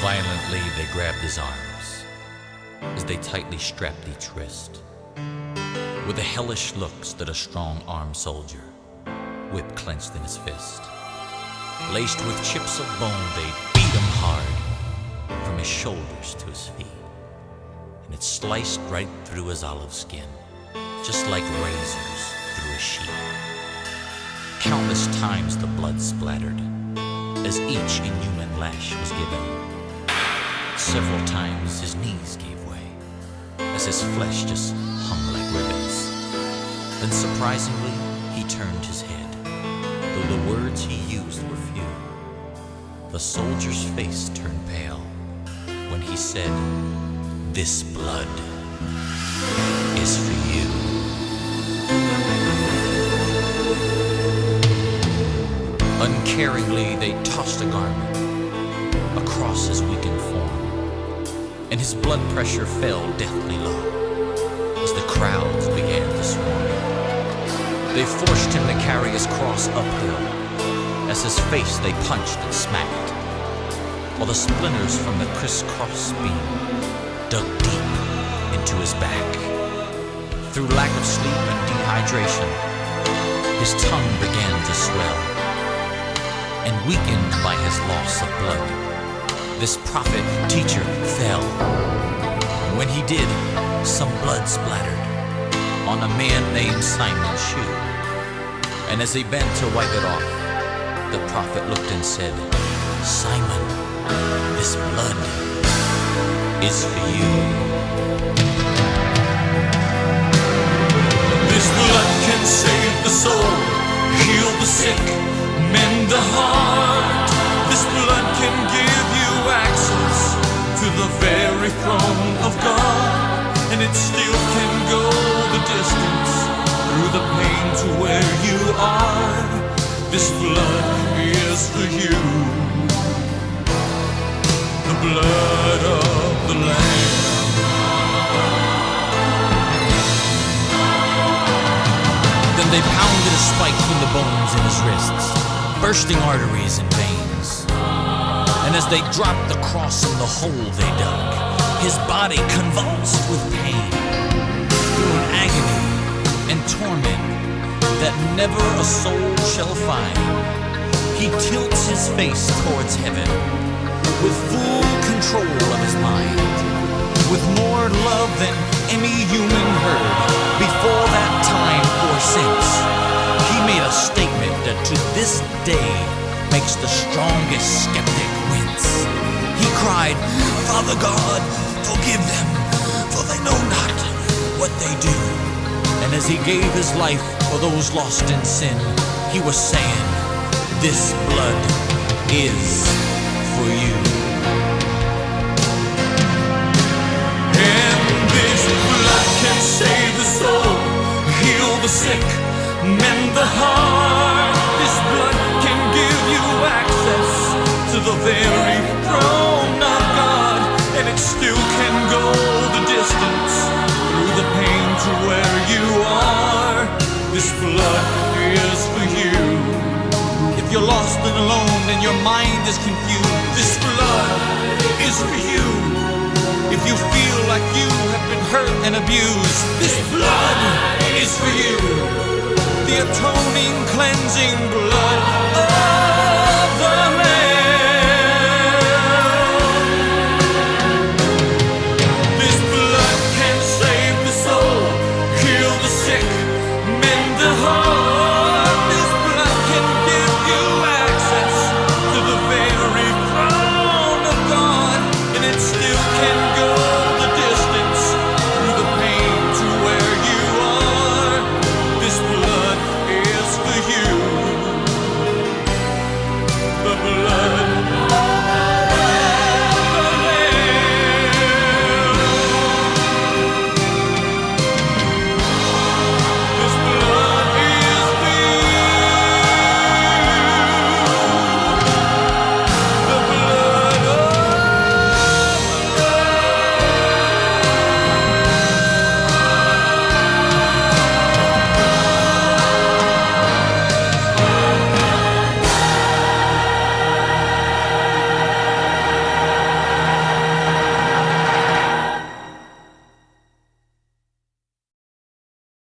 Violently they grabbed his arms as they tightly strapped each wrist. With the hellish looks that a strong-armed soldier, whip clenched in his fist. Laced with chips of bone, they beat him hard from his shoulders to his feet. And it sliced right through his olive skin, just like razors through a sheet. Countless times the blood splattered as each inhuman lash was given. Several times his knees gave way as his flesh just hung like ribbons. Then surprisingly, he turned his head, though the words he used were few. The soldier's face turned pale when he said, "This blood is for you." Uncaringly, they tossed a garment across his weakened form, and his blood pressure fell deathly low as the crowds began to swarm. They forced him to carry his cross uphill as his face they punched and smacked, while the splinters from the crisscross beam dug deep into his back. Through lack of sleep and dehydration, his tongue began to swell, and weakened by his loss of blood, this prophet teacher fell. And when he did, some blood splattered on a man named Simon's shoe. And as he bent to wipe it off, the prophet looked and said, "Simon, this blood is for you." This blood can save the soul, heal the sick, mend the heart. This blood can give you access to the very throne of God, and it still can go the distance through the pain to where you are. This blood is for you, the blood of the Lamb. Then they pounded a spike through the bones in his wrists, bursting arteries and veins. And as they dropped the cross in the hole they dug, his body convulsed with pain. Through an agony and torment that never a soul shall find, he tilts his face towards heaven with full control of his mind, with more love than any human heard before that time or since. He made a statement that to this day makes the strongest skeptic wince. He cried, "Father God, forgive them, for they know not what they do." And as he gave his life for those lost in sin, he was saying, "This blood is for you." And this blood can save the soul, heal the sick, mend the heart. This blood can give you access to the very throne of God, and it still can go the distance through the pain to where you are. This blood is for you. If you're lost and alone and your mind is confused, this blood is for you. If you feel like you have been hurt and abused, this blood is for you. The atoning, cleansing blood of the Lamb. This blood can save the soul, heal the sick, mend the heart.